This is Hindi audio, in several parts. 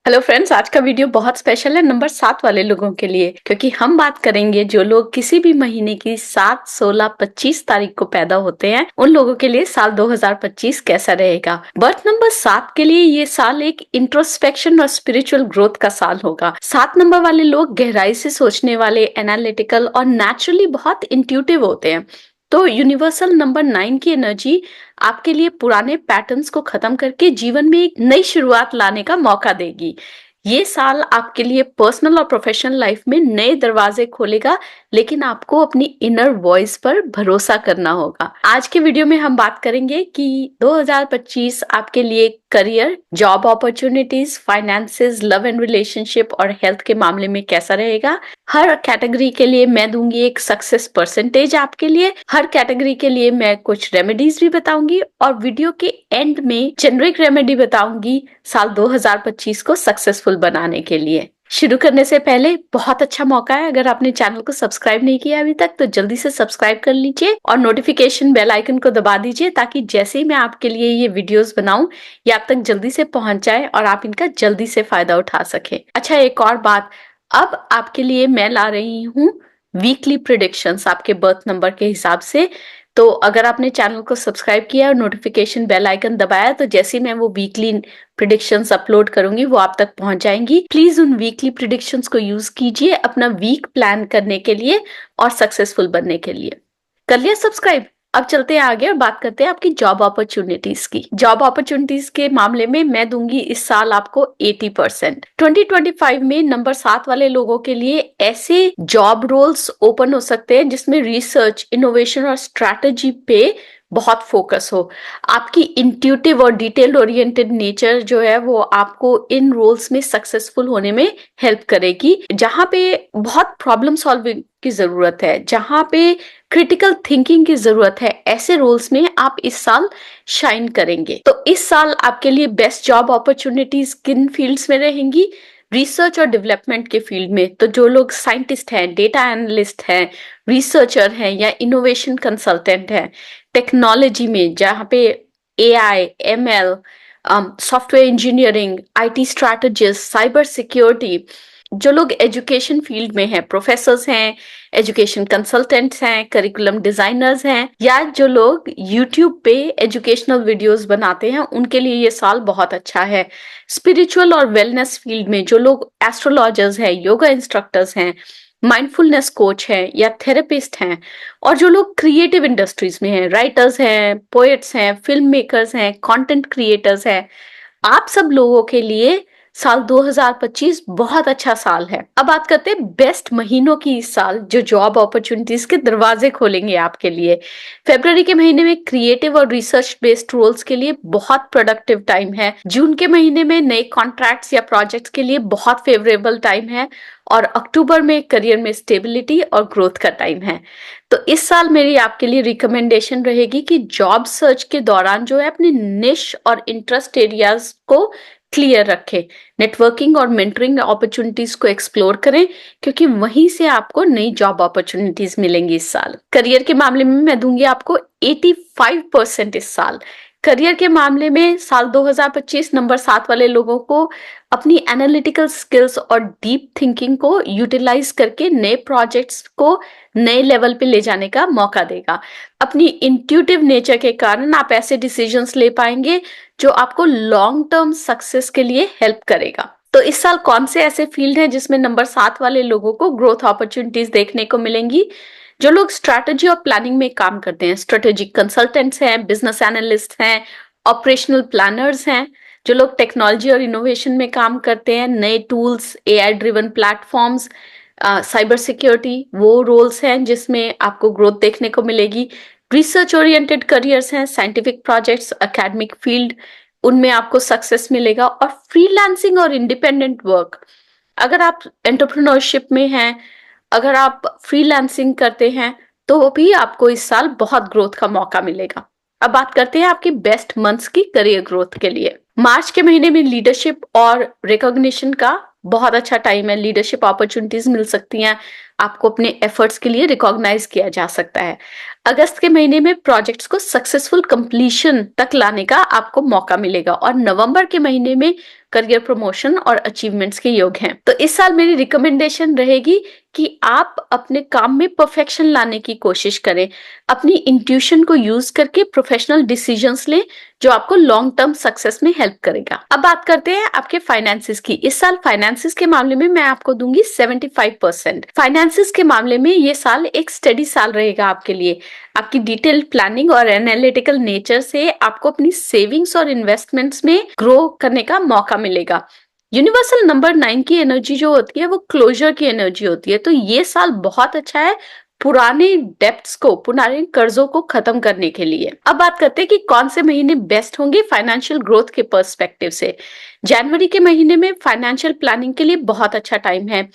हेलो फ्रेंड्स, आज का वीडियो बहुत स्पेशल है नंबर 7 वाले लोगों के लिए, क्योंकि हम बात करेंगे जो लोग किसी भी महीने की 7, 16, 25 तारीख को पैदा होते हैं, उन लोगों के लिए साल 2025 कैसा रहेगा। बर्थ नंबर 7 के लिए ये साल एक इंट्रोस्पेक्शन और स्पिरिचुअल ग्रोथ का साल होगा। 7 नंबर वाले लोग गहराई से सोचने वाले, एनालिटिकल और नेचुरली बहुत इंट्यूटिव होते हैं। तो यूनिवर्सल नंबर 9 की एनर्जी आपके लिए पुराने पैटर्न्स को खत्म करके जीवन में एक नई शुरुआत लाने का मौका देगी। ये साल आपके लिए पर्सनल और प्रोफेशनल लाइफ में नए दरवाजे खोलेगा, लेकिन आपको अपनी इनर वॉइस पर भरोसा करना होगा। आज के वीडियो में हम बात करेंगे कि 2025 आपके लिए career, job opportunities, finances, love and relationship और हेल्थ के मामले में कैसा रहेगा। हर कैटेगरी के लिए मैं दूंगी एक सक्सेस परसेंटेज आपके लिए। हर कैटेगरी के लिए मैं कुछ रेमेडीज भी बताऊंगी और वीडियो के एंड में जेनरिक रेमेडी बताऊंगी साल 2025 को सक्सेसफुल बनाने के लिए। शुरू करने से पहले बहुत अच्छा मौका है, अगर आपने चैनल को सब्सक्राइब नहीं किया अभी तक तो जल्दी से सब्सक्राइब कर लीजिए और नोटिफिकेशन बेल आइकन को दबा दीजिए, ताकि जैसे ही मैं आपके लिए ये वीडियोस बनाऊं ये आप तक जल्दी से पहुंच जाए और आप इनका जल्दी से फायदा उठा सके। अच्छा, एक और बात, अब आपके लिए मैं ला रही हूँ वीकली प्रिडिक्शंस आपके बर्थ नंबर के हिसाब से। तो अगर आपने चैनल को सब्सक्राइब किया और नोटिफिकेशन बेल आइकन दबाया तो जैसे मैं वो वीकली प्रिडिक्शंस अपलोड करूंगी वो आप तक पहुंच जाएंगी। प्लीज उन वीकली प्रिडिक्शंस को यूज कीजिए अपना वीक प्लान करने के लिए और सक्सेसफुल बनने के लिए। कर लिया सब्सक्राइब? अब चलते हैं आगे और बात करते हैं आपकी जॉब अपॉर्चुनिटीज की। जॉब अपॉर्चुनिटीज के मामले में मैं दूंगी इस साल आपको 80%। 2025 में नंबर 7 वाले लोगों के लिए ऐसे जॉब रोल्स ओपन हो सकते हैं जिसमें रिसर्च, इनोवेशन और स्ट्रैटेजी पे बहुत फोकस हो। आपकी इंट्यूटिव और डिटेल ओरिएंटेड नेचर जो है वो आपको इन रोल्स में सक्सेसफुल होने में हेल्प करेगी। जहां पे बहुत प्रॉब्लम सॉल्विंग की जरूरत है, जहां पे क्रिटिकल थिंकिंग की जरूरत है, ऐसे रोल्स में आप इस साल शाइन करेंगे। तो इस साल आपके लिए बेस्ट जॉब अपॉर्चुनिटीज किन फील्ड्स में रहेंगी? रिसर्च और डेवलपमेंट के फील्ड में, तो जो लोग साइंटिस्ट हैं, डेटा एनालिस्ट हैं, रिसर्चर हैं या इनोवेशन कंसल्टेंट हैं, टेक्नोलॉजी में जहाँ पे AI, ML, software engineering, IT strategist, cyber security, जो लोग एजुकेशन फील्ड में हैं, प्रोफेसर्स हैं, एजुकेशन कंसल्टेंट्स हैं, करिकुलम डिजाइनर्स हैं, या जो लोग यूट्यूब पे एजुकेशनल वीडियोस बनाते हैं, उनके लिए ये साल बहुत अच्छा है। स्पिरिचुअल और वेलनेस फील्ड में जो लोग एस्ट्रोलॉजर्स हैं, योगा इंस्ट्रक्टर्स हैं, माइंडफुलनेस कोच हैं या थेरेपिस्ट हैं, और जो लोग क्रिएटिव इंडस्ट्रीज में हैं, राइटर्स हैं, पोएट्स हैं, फिल्म मेकर्स हैं, कंटेंट क्रिएटर्स हैं, आप सब लोगों के लिए साल 2025 बहुत अच्छा साल है। अब बात करते हैं बेस्ट महीनों की इस साल, जो जॉब अपॉर्चुनिटीज के दरवाजे खोलेंगे आपके लिए। फरवरी के महीने में क्रिएटिव और रिसर्च बेस्ड रोल्स के लिए बहुत प्रोडक्टिव टाइम है। जून के महीने में नए कॉन्ट्रैक्ट्स या प्रोजेक्ट्स के लिए बहुत फेवरेबल टाइम है, और अक्टूबर में करियर में स्टेबिलिटी और ग्रोथ का टाइम है। तो इस साल मेरी आपके लिए रिकमेंडेशन रहेगी कि जॉब सर्च के दौरान जो है अपने निश और इंटरेस्ट एरियाज को क्लियर रखें, नेटवर्किंग और मेंटरिंग अपॉर्चुनिटीज को एक्सप्लोर करें, क्योंकि वहीं से आपको नई जॉब अपॉर्चुनिटीज मिलेंगी इस साल। करियर के मामले में मैं दूंगी आपको 85% इस साल। करियर के मामले में साल 2025 नंबर 7 वाले लोगों को अपनी एनालिटिकल स्किल्स और डीप थिंकिंग को यूटिलाइज करके नए प्रोजेक्ट्स को नए लेवल पे ले जाने का मौका देगा। अपनी इंट्यूटिव नेचर के कारण आप ऐसे डिसीजंस ले पाएंगे जो आपको लॉन्ग टर्म सक्सेस के लिए हेल्प करेगा। तो इस साल कौन से ऐसे फील्ड हैं जिसमें नंबर 7 वाले लोगों को ग्रोथ अपॉर्चुनिटीज देखने को मिलेंगी? जो लोग स्ट्रैटेजी और प्लानिंग में काम करते हैं, स्ट्रेटेजिक कंसल्टेंट्स हैं, बिजनेस एनालिस्ट हैं, ऑपरेशनल प्लानर्स हैं, जो लोग टेक्नोलॉजी और इनोवेशन में काम करते हैं, नए tools, AI driven platforms, cyber security, वो रोल्स हैं जिसमें आपको ग्रोथ देखने को मिलेगी। रिसर्च ओरिएंटेड करियर्स हैं, साइंटिफिक प्रोजेक्ट्स, एकेडमिक फील्ड, उनमें आपको सक्सेस मिलेगा। और फ्रीलांसिंग और इंडिपेंडेंट वर्क, अगर आप एंटरप्रेन्योरशिप में हैं, अगर आप फ्रीलांसिंग करते हैं, तो भी आपको इस साल बहुत ग्रोथ का मौका मिलेगा। अब बात करते हैं आपके बेस्ट मंथ्स की करियर ग्रोथ के लिए। मार्च के महीने में लीडरशिप और रिकॉग्निशन का बहुत अच्छा टाइम है, लीडरशिप अपॉर्चुनिटीज मिल सकती हैं, आपको अपने एफर्ट्स के लिए रिकॉग्नाइज किया जा सकता है। अगस्त के महीने में प्रोजेक्ट्स को सक्सेसफुल कंप्लीशन तक लाने का आपको मौका मिलेगा और नवंबर के महीने में करियर प्रमोशन और अचीवमेंट्स के योग हैं। तो इस साल मेरी रिकमेंडेशन रहेगी कि आप अपने काम में परफेक्शन लाने की कोशिश करें, अपनी इंट्यूशन को यूज करके प्रोफेशनल डिसीजंस लें जो आपको लॉन्ग टर्म सक्सेस में हेल्प करेगा। अब बात करते हैं आपके फाइनेंसिस की। इस साल फाइनेंसिस के मामले में मैं आपको दूंगी 75%। फाइनेंसिस के मामले में ये साल एक स्टडी साल रहेगा आपके लिए। आपकी डिटेल्ड प्लानिंग और एनालिटिकल नेचर से आपको अपनी सेविंग्स और इन्वेस्टमेंट्स में ग्रो करने का मौका मिलेगा। यूनिवर्सल नंबर 9 की एनर्जी जो होती है वो क्लोजर की एनर्जी होती है, तो ये साल बहुत अच्छा है पुराने डेप्ट्स को, पुराने कर्जों को खत्म करने के लिए। अब बात करते हैं कि कौन से महीने बेस्ट होंगे फाइनेंशियल ग्रोथ के पर्सपेक्टिव से। जनवरी के महीने में फाइनेंशियल प्लानिंग के लिए बहुत अच्छा टाइम है।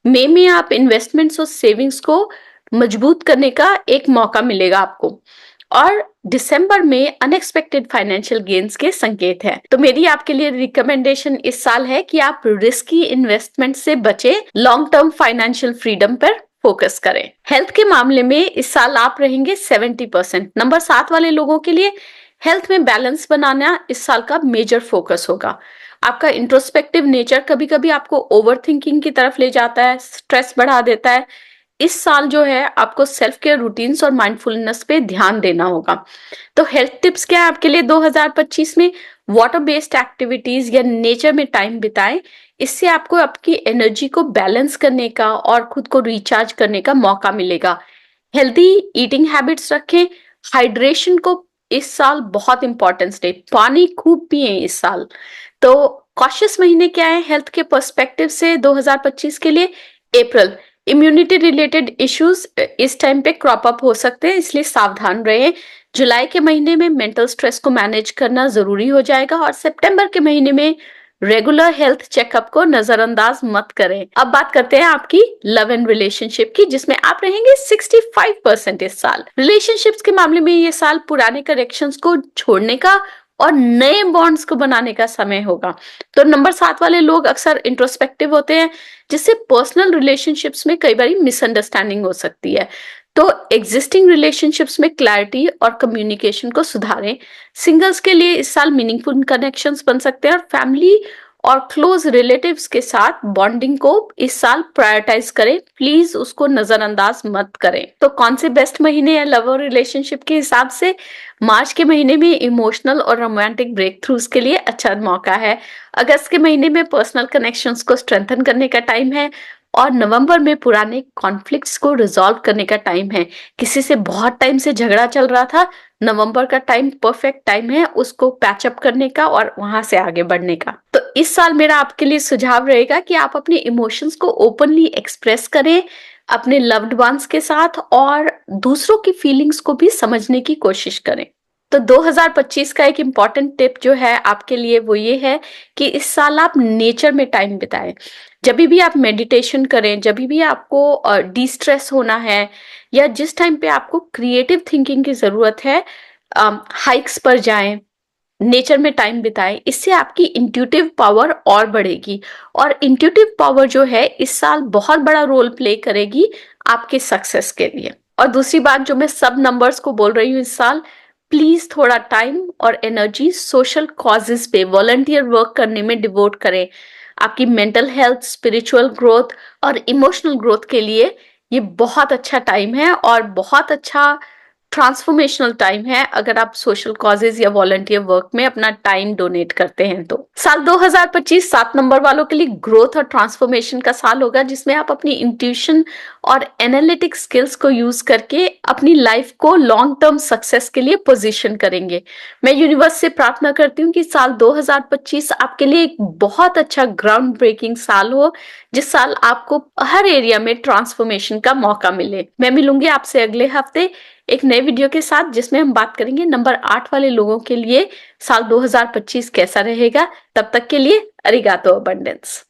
मई में आप इन्वेस्टमेंट्स और सेविंग्स को मजबूत करने का एक मौका मिलेगा आपको, और दिसंबर में अनएक्सपेक्टेड फाइनेंशियल गेन्स के संकेत है। तो मेरी आपके लिए रिकमेंडेशन इस साल है कि आप रिस्की इन्वेस्टमेंट से बचे, लॉन्ग टर्म फाइनेंशियल फ्रीडम पर फोकस करें। हेल्थ के मामले में इस साल आप रहेंगे 70%। नंबर 7 वाले लोगों के लिए हेल्थ में बैलेंस बनाना इस साल का मेजर फोकस होगा। आपका इंट्रोस्पेक्टिव नेचर कभी कभी आपको ओवर थिंकिंग की तरफ ले जाता है, स्ट्रेस बढ़ा देता है। इस साल जो है आपको सेल्फ केयर रूटीन्स और माइंडफुलनेस पे ध्यान देना होगा। तो हेल्थ टिप्स क्या है आपके लिए 2025 में? वाटर बेस्ड एक्टिविटीज या नेचर में टाइम बिताएं, इससे आपको आपकी एनर्जी को बैलेंस करने का और खुद को रिचार्ज करने का मौका मिलेगा। हेल्दी ईटिंग हैबिट्स रखें। हाइड्रेशन को इस साल बहुत इंपॉर्टेंस दे, पानी खूब पिए इस साल। तो कॉशियस महीने क्या है हेल्थ के पर्सपेक्टिव से 2025 के लिए? अप्रैल, इम्यूनिटी रिलेटेड इश्यूज इस टाइम पे क्रॉप अप हो सकते हैं, इसलिए सावधान रहे। जुलाई के महीने में मेंटल स्ट्रेस को मैनेज करना जरूरी हो जाएगा, और सितंबर के महीने में रेगुलर हेल्थ चेकअप को नजरअंदाज मत करें। अब बात करते हैं आपकी लव एंड रिलेशनशिप की, जिसमें आप रहेंगे 65% इस साल। रिलेशनशिप्स के मामले में ये साल पुराने कनेक्शंस को छोड़ने का और नए बॉन्ड्स को बनाने का समय होगा। तो नंबर 7 वाले लोग अक्सर इंट्रोस्पेक्टिव होते हैं, जिससे पर्सनल रिलेशनशिप्स में कई बार मिसअंडरस्टैंडिंग हो सकती है। तो एग्जिस्टिंग रिलेशनशिप्स में क्लैरिटी और कम्युनिकेशन को सुधारें। सिंगल्स के लिए इस साल मीनिंगफुल कनेक्शंस बन सकते हैं, और फैमिली और क्लोज रिलेटिव्स के साथ बॉन्डिंग को इस साल प्रायोरिटाइज करें, प्लीज उसको नजरअंदाज मत करें। तो कौन से बेस्ट महीने हैं लव और रिलेशनशिप के हिसाब से? मार्च के महीने में इमोशनल और रोमांटिक ब्रेक थ्रूज के लिए अच्छा मौका है। अगस्त के महीने में पर्सनल कनेक्शंस को स्ट्रेंथन करने का टाइम है, और नवंबर में पुराने कॉन्फ्लिक्ट्स को रिजॉल्व करने का टाइम है। किसी से बहुत टाइम से झगड़ा चल रहा था, नवंबर का टाइम परफेक्ट टाइम है उसको पैचअप करने का और वहां से आगे बढ़ने का। तो इस साल मेरा आपके लिए सुझाव रहेगा कि आप अपने इमोशंस को ओपनली एक्सप्रेस करें अपने लव्ड वंस के साथ, और दूसरों की फीलिंग्स को भी समझने की कोशिश करें। तो 2025 का एक इम्पॉर्टेंट टिप जो है आपके लिए वो ये है कि इस साल आप नेचर में टाइम बिताएं। जब भी आप मेडिटेशन करें, जब भी आपको डिस्ट्रेस होना है, या जिस टाइम पे आपको क्रिएटिव थिंकिंग की जरूरत है, हाइक्स पर जाएं, नेचर में टाइम बिताएं। इससे आपकी इंट्यूटिव पावर और बढ़ेगी, और इंट्यूटिव पावर जो है इस साल बहुत बड़ा रोल प्ले करेगी आपके सक्सेस के लिए। और दूसरी बात जो मैं सब नंबर्स को बोल रही हूँ इस साल, प्लीज थोड़ा टाइम और एनर्जी सोशल कॉजेज पे वॉलंटियर वर्क करने में डिवोट करें। आपकी मेंटल हेल्थ, स्पिरिचुअल ग्रोथ और इमोशनल ग्रोथ के लिए ये बहुत अच्छा टाइम है, और बहुत अच्छा ट्रांसफॉर्मेशनल टाइम है अगर आप सोशल कॉजेज या वॉलंटियर वर्क में अपना टाइम डोनेट करते हैं। तो साल 2025 7 नंबर वालों के लिए ग्रोथ और ट्रांसफॉर्मेशन का साल होगा, जिसमें आप अपनी इंट्यूशन और एनालिटिक स्किल्स को यूज करके अपनी लाइफ को लॉन्ग टर्म सक्सेस के लिए पोजीशन करेंगे। मैं यूनिवर्स से प्रार्थना करती हूँ कि साल 2025 आपके लिए एक बहुत अच्छा ग्राउंड ब्रेकिंग साल हो, जिस साल आपको हर एरिया में ट्रांसफॉर्मेशन का मौका मिले। मैं मिलूंगी आपसे अगले हफ्ते एक नए वीडियो के साथ, जिसमें हम बात करेंगे नंबर 8 वाले लोगों के लिए साल 2025 कैसा रहेगा। तब तक के लिए अरिगातो अबंडेंस।